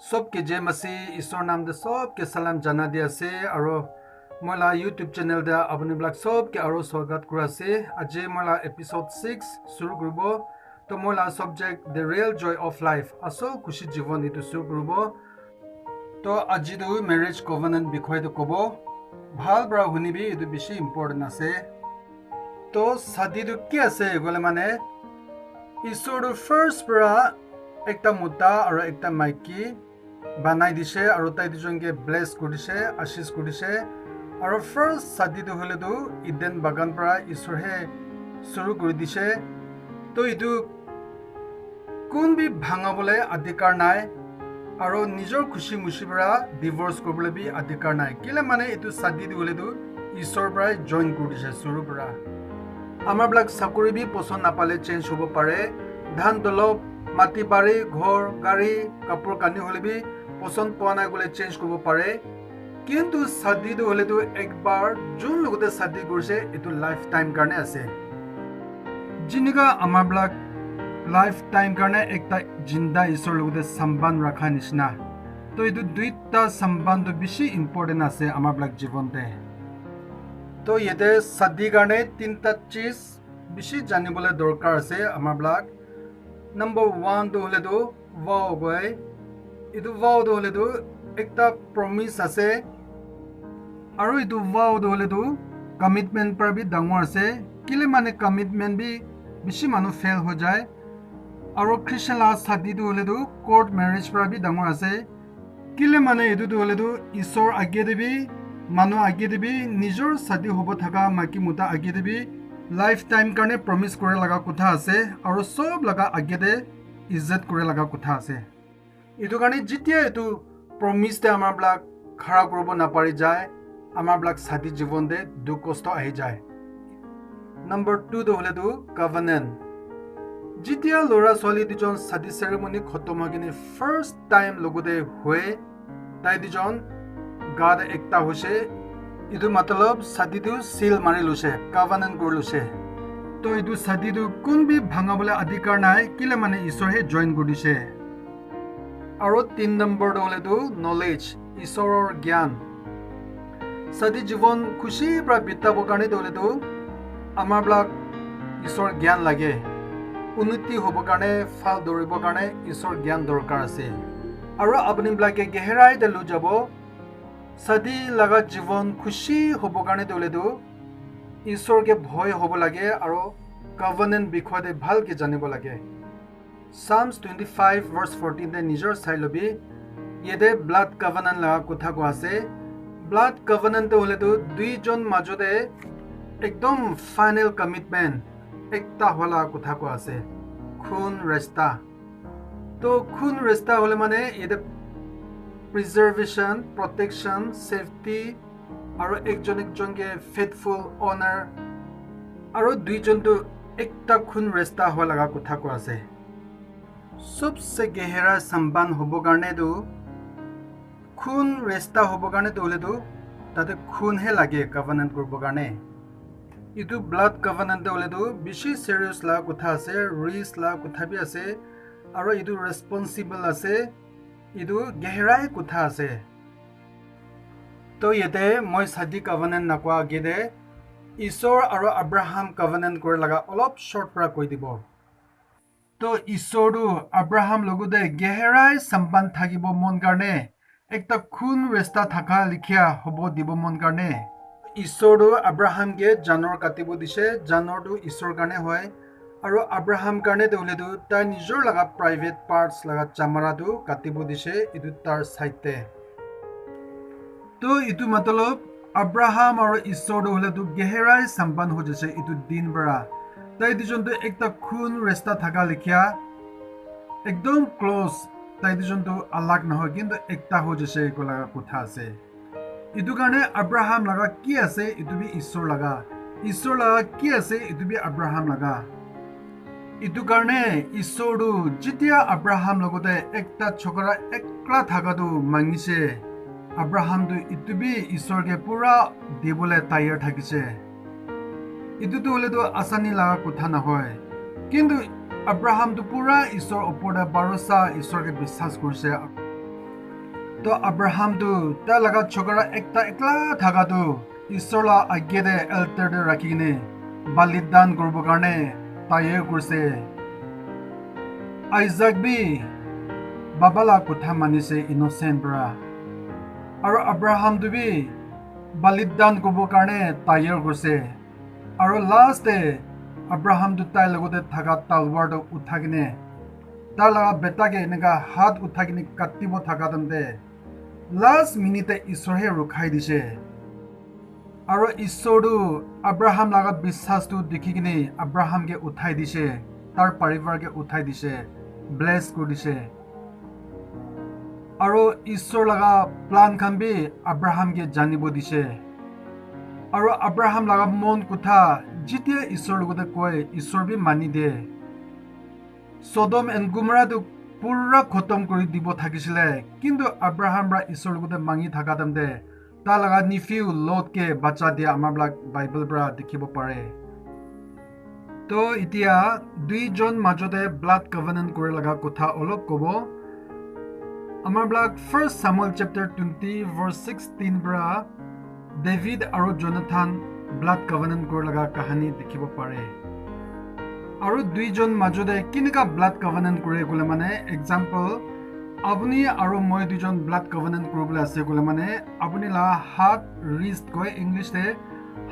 सबके जय मसीह ईश्वर नाम दे सबके सलाम जाना दिया से और मोला यूट्यूब चैनल दे अपने ब्लॉग सबके और स्वागत करा से आज मोला एपिसोड 6 शुरू करबो तो मोला subject the real Joy of life असल खुशी जीवन इतु शुरू करबो तो आज दु मैरिज कवेनेंट बिखय तो कबो ভাল ब्रा हुनिबि इतु बेसी इम्पोर्टेंट আছে तो शादी दु কি আছে গলে মানে ईश्वर फार्स्ट ब्रा एकटा मुद्दा और एकटा माइकी बनाई दिसे और ताई दुजनके ब्लेस करिसे आशीष करिसे और फार्स्ट शादी दु हले दु इडेन बागान परा ईश्वर हे शुरू कर दिसे तो इदु कोन भी भांगाबले अधिकार नाय और निजर खुशी मुशी परा डिवोर्स करबले भी अधिकार नाय किले माने इदु शादी दु हले दु ईश्वर परा जॉइन कर दिसे शुरू परा आमार ब्लैक चाकरी भी पसंद नापाले चेंज होबो पारे धान दलप माटी बारी घर गाड़ी कपड़ कानी होले भी पसंद पा ना गले चेंज करबो पारे किंतु शादी दु हले दु एक बार जोन लगते शादी करसे इतु लाइफ टाइम करने आसे जिनिका आमार ब्लैक लाइफ टाइम करने एकटा जिंदा ईश्वर लगते संबंध रखा निसना तो इतु दुईटा संबंध बेसी इम्पोर्टेंट आसे आमार ब्लैक जीवनते तो येते शादी करने तीनटा चीज बेसी जानिबले दरकार आसे आमार ब्लैक नंबर 1 तो हले दो वाव गए इतु वाव तो हले दो एकटा प्रॉमिस आसे और इतु वाव तो हले दो कमिटमेंट पर भी डांगर आसे किले माने कमिटमेंट भी बेसी मानु फेल हो जाए और क्रिश्चियन ला शादी तो हले दो कोर्ट मैरिज पर भी डांगर आसे किले माने इतु तो हले दो ईश्वर आज्ञा देबी मानु आज्ञा देबी निजर शादी होबो थाका माकी मुता आज्ञा देबी लाइफ टाइम करने प्रॉमिस करे लगा कथा आसे और सब लगा आगे दे इज्जत करे लगा कथा आसे इतु गाने जितिया इतु प्रॉमिस दे आमार ब्लैक खरा करबो ना पारि जाय आमार ब्लैक शादी जीवन दे दुख कष्ट आहि जाय नंबर 2 दो हले दु कवेनेंट जितिया लोरा सोली दिजन शादी सेरेमनी खत्म होगिने फर्स्ट टाइम लगुदे हुए ताई दिजन गाद एकता होसे इदु मतलब शादी दु सील मारि लुसे कवेनेंट कर लुसे तो इदु शादी दु कोन भी भांगाबले अधिकार नाय किले माने ईश्वर हे जॉइन कर दिसे और 3 नंबर दले दु नॉलेज ईश्वरर ज्ञान शादी जीवन खुशी प्रा बिताबो कारणे दले दु आमार ब्लैक ईश्वर ज्ञान लागे उन्नति होबो कारणे फाल दरिबो कारणे ईश्वर ज्ञान दरकार आसे और अपनी ब्लैक गहराई दे लु जाबो शादी लगा जीवन खुशी होबो कारणे दले दु ईश्वर के भय होबो लागे और कवेनेंट बिखय दे भाल के जानिबो लागे साम्स 25 वर्स 14 दे निजर साइलबी येदे ब्लड कवेनेंट लगा कथा को आसे ब्लड कवेनेंट तो हले दु दुई जन माजोदे एकदम फाइनल कमिटमेंट एकता होला कथा को आसे खून रिश्ता तो खून रिश्ता होले माने येदे प्रिजर्वेशन प्रोटेक्शन सेफ्टी और एक जन के फेथफुल ऑनर और दुई जन तो एकटा खून रिश्ता हो लगा कथा को आसे सबसे गहरा संबंध होबो कारणे दो खून रिश्ता होबो कारणे दोले दो ताते खून हे लागे कवेनेंट करबो कारणे इतु ब्लड कवेनेंट दोले दो बेसी सीरियस ला कथा आसे रिस्क ला कथा भी आसे और इतु रेस्पॉन्सिबल आसे इदु गहराई कथा आसे तो येते मैं शादी कवेनेंट नकवा गेदे ईश्वर और अब्राहम कवेनेंट करे लगा अलप शॉर्ट पर कई दिबो तो ईश्वर अब्राहम लगुदे गहराई संबंध थाकिबो मन कारणे एकटा खून रिश्ता थाका लिखिया होबो दिबो मन कारणे ईश्वर अब्राहम के जानवर काटिबो दिसे जानवर दु ईश्वर कारणे होय और अब्राहम कारणे दोले दु तार निजर लगा प्राइवेट पार्ट्स लगा चामड़ा दु काटिबो दिसे इदु तार साइते तो इतु मतलब अब्राहम और ईश्वर होले दु गहराई संबंध हो जैसे इतु दिन बरा ताई दिजन तो एकटा खून रिश्ता थाका लिखिया एकदम क्लोज ताई दिजन तो अलग न हो किंतु एकता हो जैसे को लगा कथा आसे इतु कारणे अब्राहम लगा की आसे इतु भी ईश्वर लगा की आसे इतु भी अब्राहम लगा इतु कारणे ईश्वर जितिया अब्राहम लगते एकटा छोकरा एकला थाका दु मांगिसे अब्राहम दु इतु भी ईश्वर के पूरा दिबले तैयार थाकिसे इतु तो हले तो आसानी लगा कथा न होय किंतु अब्राहम तो पूरा ईश्वर ऊपर भरोसा ईश्वर के विश्वास करছে तो अब्राहम तो ता लगा छोकरा एकता एकला थाका तो ईश्वर ला आगे दे एल्टर दे रखीने बलिदान करबो कारणे ताये करसे आइजक भी बाबाला कुथा मानिसे इनोसेंट ब्रा और अब्राहम तो भी बलिदान करबो कारणे ताये करसे और लास्ट दे अब्राहम तो ताई लगोते थाका तलवार तो उठाकिने ता लगा बेटा के इनका हाथ उठाकिने कत्तिबो थाका तंते लास्ट मिनिटे ईश्वरे रुखाई दिसे और ईश्वर अब्राहम लगा विश्वास तो देखी किने अब्राहम के उठाई दिसे तार परिवार के उठाई दिसे ब्लेस कर दिसे और ईश्वर लगा प्लान खान भी अब्राहम के जानिबो दिसे और अब्राहम लगा मन कुथा जिते ईश्वर लगते कोई ईश्वर भी मानी दे सोदम एंड गुमरा तो पूरा खत्म कर দিব থাকিছিলে কিন্তু अब्राहम रा ईश्वर लगते मांगी थाका तमदे ता लगा निफ्यू लॉट के बच्चा दिया आमाब्लाक बाइबल ब्रा देखिबो पारे तो इतिया दुई जन माजोदे ब्लड कवेनेंट करे लगा कथा अलप कबो आमाब्लाक फर्स्ट सैमुअल चैप्टर 20 वर्स 16 ब्रा डेविड और जोनाथन ब्लड कवेनेंट करे लगा कहानी देखिबो पारे और दुई जन माजोदे किनका ब्लड कवेनेंट करे गले माने एग्जांपल अपनी और मैं दुजन ब्लड कवेनेंट करबले आसे गले माने अपनी ला हाथ रिस्ट कोय इंग्लिश दे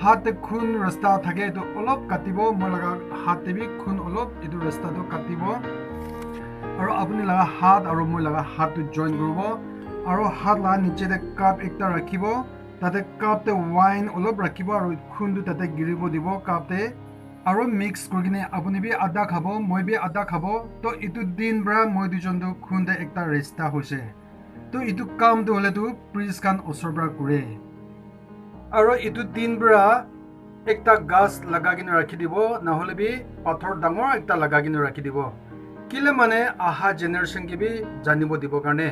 हाथ खून रास्ता থাকে तो অলপ কাটিব মই লাগা হাতে भी खून অলপ এটো রাস্তা তো কাটিব और अपनी लगा हाथ और মই लगा हाथ तो जॉइन करब और हाथ ला नीचे दे कप एकटा राखिब ताते कप ते वाइन অলপ राखिब और खून तो ताते गिरिब দিব कप ते और मिक्स करके अपनी भी आधा खाब मैं भी आधा खाब तो इतु दिन ब्रा मैं दुजन तो खून दे एकटा रेस्टा होसे तो इतु काम तो हले तो प्रिस खान ओसर ब्रा करे और इतु दिन ब्रा एकटा गास लगा किने राखि दिबो ना होले भी पाथर डांगर एकटा लगा किने राखि दिबो किले माने आहा जेनेरेशन के भी जानिबो दिबो कारणे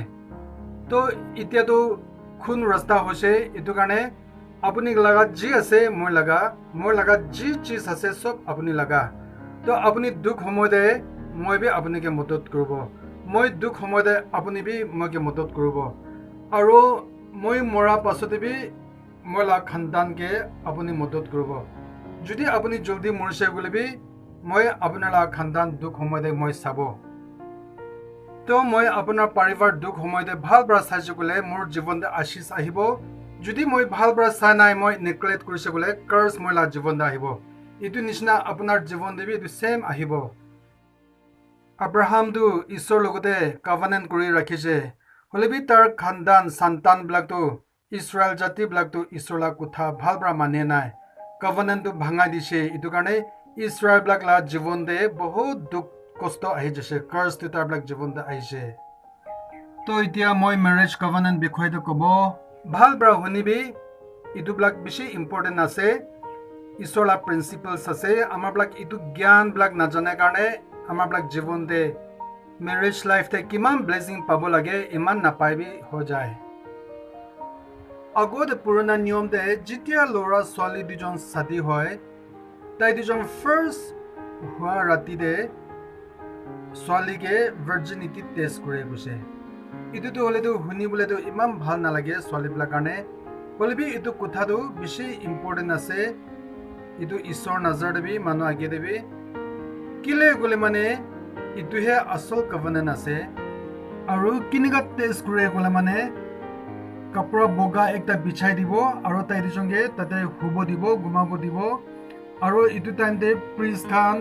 तो इतिया तो खून रास्ता होसे इतु कारणे अपनी लगा जी आसे मोर लगा जी चीज आसे सब अपनी लगा तो अपनी दुख समय दे मैं भी अपनी के मदद करब मैं दुख समय दे अपनी भी मैं के मदद करब और मैं मरा पाछते भी मैं ला खानदान के अपनी मदद करब यदि अपनी जल्दी मरसे गले भी मैं अपना ला खानदान दुख समय दे मैं चाब तो मैं अपना परिवार दुख समय दे ভাল बरा साइज गले मोर जीवन दे आशीष आहिब যদি মই ভাল বৰা চাই নাই মই নেগলেক্ট কৰিছে গলে কাৰ্স মই লা জীৱন দা আহিব ইটো নিচিনা আপোনাৰ জীৱন দেবি ইটো সেম আহিব আব্ৰাহাম দু ঈশ্বৰ লগতে কভেনেন্ট কৰি ৰাখিছে হলেবি তাৰ খানদান সন্তান বিলাকটো ইছৰাইল জাতি বিলাকটো ঈশ্বৰলা কথা ভাল বৰা মানে নাই কভেনেন্টটো ভাঙাই দিছে ইটো কাৰণে ইছৰাইল বিলাক লা জীৱন দে বহুত দুখ কষ্ট আহি যাছে কাৰ্স তো তাৰ বিলাক জীৱন দা আহিছে তো এতিয়া মই মেৰেজ কভেনেন্ট বিষয়টো ক'ব ভাল ব্ৰা হনিবি ইটো ব্লাক বেছি ইম্পৰ্টেন্ট আছে ইছৰলা প্ৰিন্সিপলছ আছে আমাৰ ব্লাক ইটো জ্ঞান ব্লাক নাজানে কাৰণে আমাৰ ব্লাক জীৱন দে মেৰেজ লাইফ তে কিমান ব্লেসিং পাব লাগে ইমান নাপাইবি হৈ যায় আগতে পুৰণা নিয়ম দে যেতিয়া লৰা ছোৱালী দুজন শাদী হয় তাই দুজন ফাৰ্ষ্ট হোৱা ৰাতি দে ছোৱালীকে ভাৰ্জিনিটি টেষ্ট কৰে গৈছে इतु तो हले तो हुनी बोले तो इमान ভাল নালাগে ছোৱালী বিলাক কাৰণে বলবি ইটো কথাটো বেছি ইম্পৰ্টেন্ট আছে ইটো ঈশ্বৰ নজৰ দেবি মানুহ আগে দেবি কিলে গলে মানে ইটোহে আসল কভেনেন্ট আছে আৰু কিনিগা টেষ্ট কৰে গলে মানে কাপড় বগা একটা বিছাই দিব আৰু তাই দুজনকে তাতে হুব দিব গুমাব দিব আৰু ইটো টাইম দে প্ৰিষ্ট খান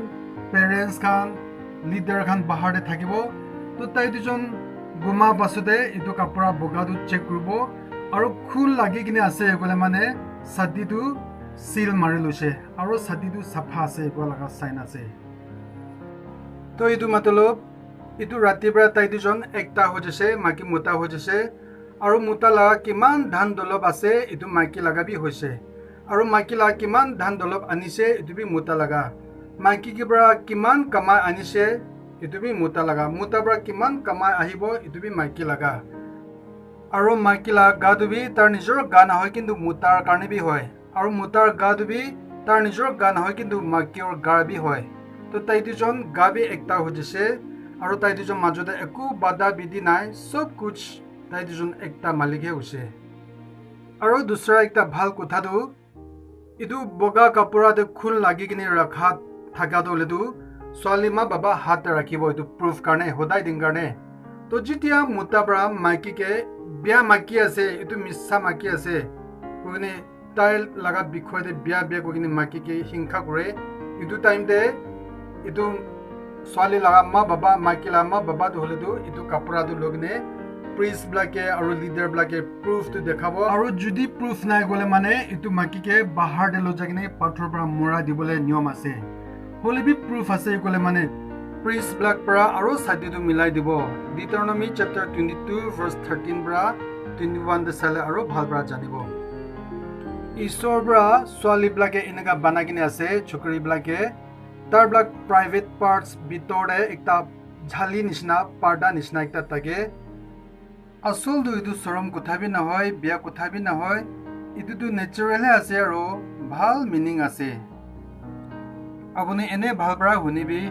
পেৰেন্টস খান লিডাৰ খান বাহাৰে থাকিব তো তাই দুজন गुमा पासते इतो कपड़ा बोगादु चेक करबो और खून लागि किने आसे गले माने सादिदु सील मारि लुसे और सादिदु सफा आसे गो लगा साइन आसे तो इतो मतलब इतो राति बरा ताइ दुजन एकटा हो जसे माकी मोटा हो जसे और मोटा ला किमान धान दलब आसे इतो माकी लगा भी होइसे और माकी ला किमान धान दलब आनिसे इतो भी मोटा लगा माकी के बरा किमान कमाई आनिसे इतु भी मोटा लगा मोटा बरा किमान कमाई आहिबो इतु भी माइकी लगा और माइकी ला गादु भी तार निजर गाना হয় কিন্তু মোটাৰ কাৰণে भी হয় और मोटार गादु भी तार निजर गाना হয় কিন্তু মাইকিৰ গাৰ भी হয় তো তাই দুজন গা भी একটা হৈ जसे और তাই দুজন মাজতে একো বাধা বিধি নাই सब कुछ তাই দুজন একটা মালিকহে হৈছে আৰু দুসৰা একটা ভাল কথা তো ইটো বগা কাপোৰাতে খুন লাগি কিনে ৰাখা থাকাটো হলেতো ছোৱালী মা বাবা হাত ৰাখিব এইটো প্ৰুফ কাৰণে সদায় দিন কাৰণে তো যেতিয়া মোটা পৰা মাইকীকে বিয়া মাকি আছে এইটো মিছা মাকি আছে কোনে তাই লগা বিষয়তে বিয়া বিয়া কোনে মাকিকে হিংসা কৰে এইটো টাইমতে এইটো ছোৱালী লগা মা বাবা মাইকী লগা মা বাবা তো হলেতো এইটো কাপোৰাটো লগনে প্ৰিষ্ট ব্লাকে আৰু লিডাৰ ব্লাকে প্ৰুফটো দেখাব আৰু যদি প্ৰুফ নাই গলে মানে এইটো মাকিকে বাহাৰ দে লৈ যাকিনে পাথৰ পৰা মৰা দিবলৈ নিয়ম আছে হলেবি প্ৰুফ আছে গলে মানে প্ৰিষ্ট ব্লাক পৰা আৰু সাদিটো মিলাই দিব ডিউটেৰনমি চেপ্টাৰ 22 ভাৰ্স 13 পৰা 21 দে চালে আৰু ভাল পৰা জানিব ঈশ্বৰ পৰা ছোৱালী ব্লাকে এনেকা বানা কিনে আছে চকৰি ব্লাকে তাৰ ব্লাক প্ৰাইভেট পাৰ্টস ভিতৰে একটা ঝালি নিচিনা পাৰ্দা নিচিনা একটা থাকে আসল তো এইটো চৰম কথা বি নহয় বিয়া কথা বি নহয় এইটোতো নেচাৰেলহে আছে আৰু ভাল মিনিং আছে আপুনি এনে ভাল পৰা শুনিবি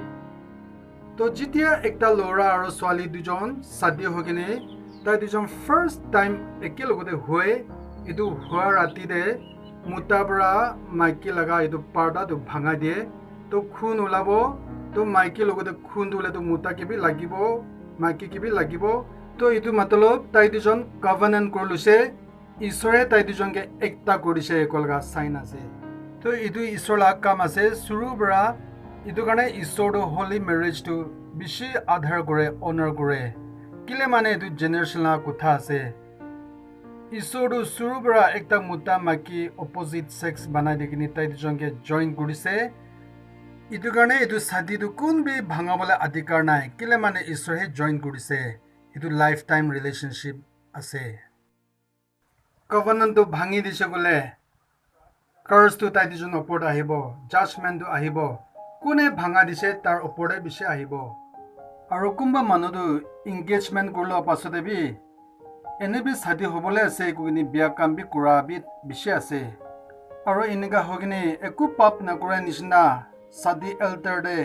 তো যেতিয়া একটা ল'ৰা আৰু ছোৱালী দুজন শাদী হৈ কিনে তাই দুজন ফাৰ্ষ্ট টাইম একেলগতে হৈ এইটো হোৱা ৰাতিতে মোটা পৰা মাইকী লগা এইটো পাৰ্দাটো ভাঙাই দিয়ে তো খুন ওলাব তো মাইকী লগতে খুন ওলালে মোটা কিবি লাগিব মাইকী কিবি লাগিব তো এইটো মতলব তাই দুজন কভেনেন্ট কৰি লৈছে ঈশ্বৰে তাই দুজনকে একটা কৰিছে একলগা চাইন আছে তো এইটো ঈশ্বৰৰ কাম আছে শুৰু পৰা এইটো কাৰণে ঈশ্বৰটো হলি মেৰেজটো বেছি আধাৰ কৰে অনাৰ কৰে কিলে মানে এইটো জেনেৰেশ্যনৰ কথা আছে ঈশ্বৰটো শুৰু পৰা একটা মোটা মাইকী অপজিট সেক্স বনাই দি কিনে তাই দুজনকে জইন কৰিছে এইটো কাৰণে এইটো শাদীটো কোনবি ভাঙাবলৈ অধিকাৰ নাই কিলে মানে ঈশ্বৰে জইন কৰিছে এইটো লাইফ টাইম ৰিলেশ্যনশ্বিপ আছে কভেনেন্টটো ভাঙি দিছে গলে কাৰ্সটো তাই দুজন ওপৰত আহিব জাজমেন্টটো আহিব কোনে ভাঙা দিছে তাৰ ওপৰতে বেছি আহিব আৰু কোনবা মানুহটো এংগেজমেন্ট কৰিলে পাছতে বি এনে বি শাদী হ'বলৈ আছে কোনে বিয়া কাম বি কৰা বি বেছি আছে আৰু এনেকা হৈ কিনে একো পাপ নকৰা নিচিনা শাদী এল্টাৰ দে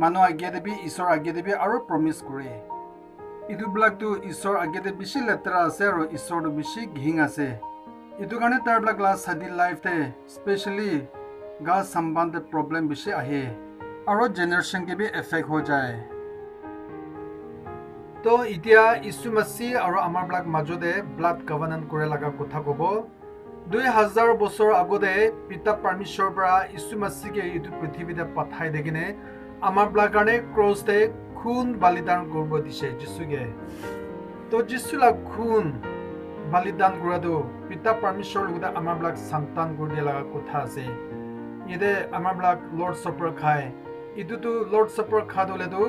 মানুহ আগেতে বি ঈশ্বৰ আগেতে বি আৰু প্ৰমিছ কৰে এইটো বিলাকটো ঈশ্বৰ আগেতে বেছি লেতেৰা আছে আৰু ঈশ্বৰটো বেছি ঘিং আছে এইটো কাৰণে তাৰ বিলাক শাদী লাইফতে স্পেচিয়েলি গা সম্বন্ধে প্ৰব্লেম বেছি আহে আৰু জেনেৰেশ্যন কে বি এফেক্ট হৈ যায় তো এতিয়া ইছু মাসি আৰু আমাৰ বিলাক মাজতে ব্লাড কভেনেন্ট কৰে লগা কথা ক'ব 2000 বছৰ আগতে পিতা পৰমেশ্বৰ পৰা ইছু মাসিকে এইটো পৃথিৱীতে পঠাই দি কিনে আমাৰ বিলাক কাৰণে ক্ৰছতে খুন বলিদান কৰিব দিছে যিশুকে তো যিশুলা খুন বলিদান কৰাটো পিতা পৰমেশ্বৰ লগতে আমাৰ বিলাক সন্তান কৰি দিয়া লগা কথা আছে ইদে আমাৰ বিলাক লৰ্ড সাপাৰ খায় ইটোতো লৰ্ড সাপাৰ খাদলেতো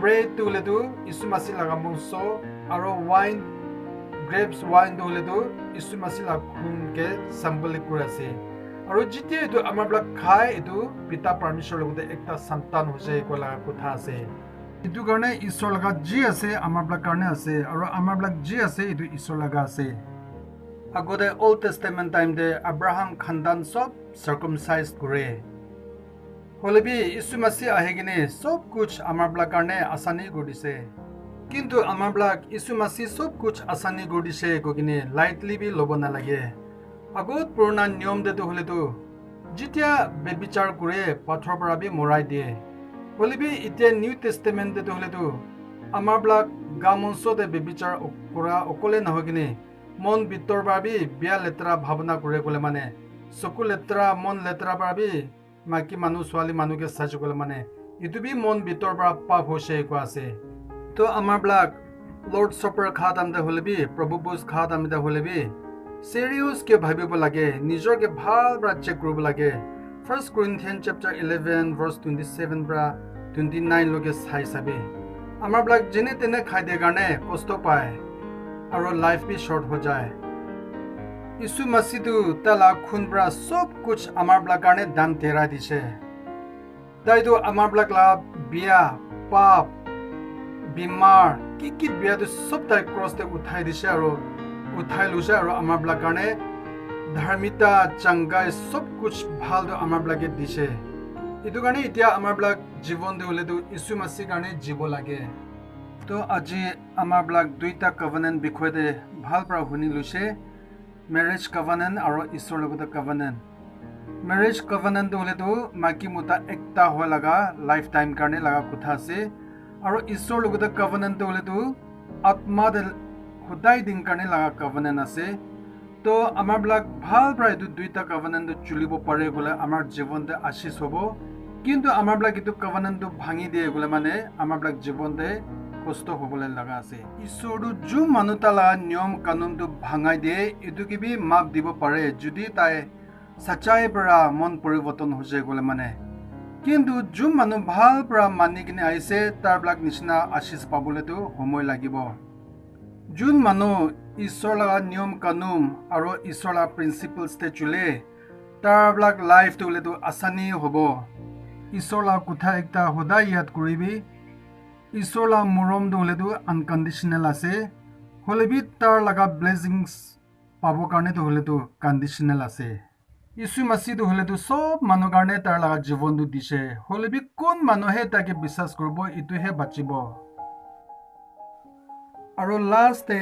ব্ৰেড তোলেতো ইছু মাসি লগা মংস আৰু ওয়াইন গ্ৰেপস ওয়াইন তোলেতো ইছু মাসি লগা খুনকে সিম্বলিক কৰি আছে আৰু যেতিয়া এইটো আমাৰ বিলাক খায় এইটো পিতা পৰমেশ্বৰ লগতে একটা সন্তান হৈছে কলা কথা আছে এইটো কাৰণে ঈশ্বৰ লগা যি আছে আমাৰ বিলাক কাৰণে আছে আৰু আমাৰ বিলাক যি আছে এইটো ঈশ্বৰ লগা আছে আগতে ওল্ড টেষ্টামেণ্ট টাইমতে আব্ৰাহাম খানদান সব সাৰ্কামচাইজ কৰে হলেবি ইছু মাসি আহি কিনে সব কুছ আমাৰ বিলাক কাৰণে আসানি কৰি দিছে কিন্তু আমাৰ বিলাক ইছু মাসি সব কুছ আসানি কৰি দিছে কিনে লাইটলি বি ল'ব নালাগে আগত পুৰণা নিয়ম দেটো হলেতো যেতিয়া বেবিচাৰ কৰে পাথৰ পৰা বি মৰাই দিয়ে হলেবি এতিয়া নিউ টেষ্টামেণ্ট দেটো হলেতো আমাৰ বিলাক গামঞ্চতে বেবিচাৰ কৰা অকলে নহয় কিনে মন ভিতৰ পৰা বি বিয়া লেতেৰা ভাৱনা কৰে গলে মানে চকু লেতেৰা মন লেতেৰা পৰা বি মাইকী মানুহ ছোৱালী মানুহকে চাইছে গলে মানে এইটো বি মন ভিতৰ পৰা পাপ হৈছে একো আছে তো আমাৰ বিলাক লৰ্ড সাপাৰ খা দামতে হলে বি প্ৰভু ভোজ খা দামতে হলে B serious ke bhabibo lage nijor ke bhal bra check koribo lage 1 Corinthians chapter 11 verse 27 bra 29 loge sai sabe amar blak jene tene khai de garne kosto pae aro life bi short ho jaye isu masidu tala khun bra sob kuch amar blak garne dan tera dise dai do amar blak la bia pap bimar ki bia do sob tai cross te uthai dise aro উঠাই লৈছে আৰু আমাৰ বিলাক কাৰণে ধাৰ্মিকতা চাংগাই সব কুছ ভাল do আমাৰ বিলাকে দিছে এইটো কাৰণে এতিয়া আমাৰ বিলাক জীৱন দিলেতো ইছু মাসিৰ কাৰণে জীৱ লাগে তো আজি আমাৰ ব্লাক দুইটা কভেনেন্ট বিষয়তে ভাল পৰা শুনি লৈছে মেৰেজ কভেনেন্ট আৰু ঈশ্বৰৰ লগত কভেনেন্ট মেৰেজ কভেনেন্ট হলেতো মাইকী মতা একটা হোৱা লগা লাইফ টাইম কাৰণে লগা কথা আছে আৰু ঈশ্বৰৰ লগত কভেনেন্ট হলেতো আত্মা সদায় দিন কাৰণে লগা কভেনেন্ট আছে তো আমাৰ ব্লাক ভাল পৰা এইটো দুইটা কভেনেন্ট চলিব পাৰে গলে আমাৰ জীৱনতে আশীষ হ'ব কিন্তু আমাৰ ব্লাক এইটো কভেনেন্ট ভাঙি দিয়ে গলে মানে আমাৰ ব্লাক জীৱনতে কষ্ট হবলৈ লগা আছে ঈশ্বৰটো जो মানুহ তালা নিয়ম কানুনটো ভাঙাই দিয়ে এইটো কিবি মাপ দিব পাৰে যদি তাই সঁচাই পৰা মন পৰিৱৰ্তন হৈ গলে মানে কিন্তু जो মানুহ ভাল পৰা মানি কিনে আহিছে তাৰ ব্লাক নিচিনা আশীষ পাবলৈতো সময় লাগিব যোন মানুহ ঈশ্বৰ লগা নিয়ম কানুন আৰু ঈশ্বৰ লগা প্ৰিন্সিপলছতে চলে তাৰ ব্লাক লাইফটো হলেতো আসানী হ'ব ঈশ্বৰ লগা কথা একটা সদায় ইয়াত কৰিবি ঈশ্বৰ লা মৰমটো হলেতো আনকণ্ডিশ্যনেল আছে হলেবি তাৰ লগা ব্লেছিংছ পাব কাৰণেতো হলেতো কণ্ডিশ্যনেল আছে ঈশ্বৰ মাসিটো হলেতো সব মানুহ কাৰণে তাৰ লগা জীৱনটো দিছে হলেবি কোন মানুহে তাকে বিশ্বাস কৰিব ইটোহে বাচিব আৰু লাষ্টে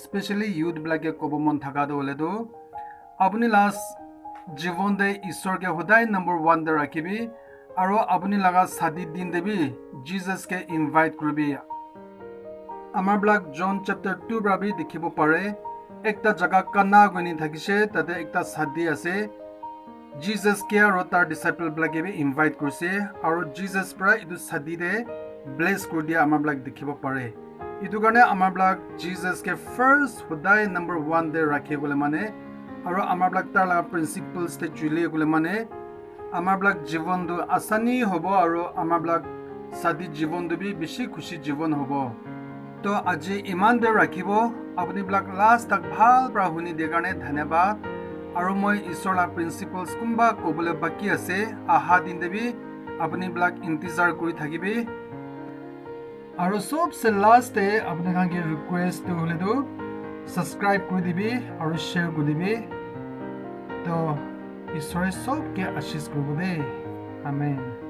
স্পেচিয়েলি ইউথ বিলাকে ক'ব মন থকাটো হলেতো আপুনি লাষ্ট জীৱনতে ঈশ্বৰকে সদায় নম্বৰ 1 দে ৰাখিবি আৰু আপুনি লগা সাদি দিন দেবি জিজাসকে ইনভাইট কৰিবি আমাৰ ব্লাক জন চেপ্টাৰ 2 ৰাবি দেখিব পাৰে একটা জাগা কানা গনি থাকিছে তাতে একটা সাদি আছে জিজাসকে আৰু তাৰ ডিসাইপল বিলাকে ইনভাইট কৰিছে আৰু জিজাস পৰা ইটো সাদি দে ব্লেছ কৰি দিয়া আমাৰ ব্লাক দেখিব পাৰে ইটো কাৰণে আমাৰ ব্লাক জিজাসকে ফাৰ্ষ্ট সদায় নম্বৰ 1 দে ৰাখিবলৈ মানে আৰু আমাৰ ব্লাক তাৰ লগা প্ৰিন্সিপলছ তে চলি গলে মানে আমাৰ ব্লাক জীৱনটো আসানী হ'ব আৰু আমাৰ ব্লাক সাদি জীৱনটো বেছি খুশি জীৱন হ'ব তো আজি ইমান দে ৰাখিব আপুনি ব্লাক লাষ্ট তক ভাল পৰা শুনি দিয়াৰ কাৰণে ধন্যবাদ আৰু মই ঈশ্বৰৰ প্ৰিন্সিপলছ কোনবা ক'বলৈ বাকি আছে আহা দিন দেবি আপুনি ব্লাক ইন্তজাৰ কৰি থাকিবি আৰু সবসে লাষ্টে আপোনাক ৰিকুৱেষ্ট হলেতো সাবস্ক্ৰাইব কৰি দিবি আৰু শ্বেয়াৰ কৰি দিবি তো ঈশ্বৰে সবকে আশীষ কৰিব দে আমেন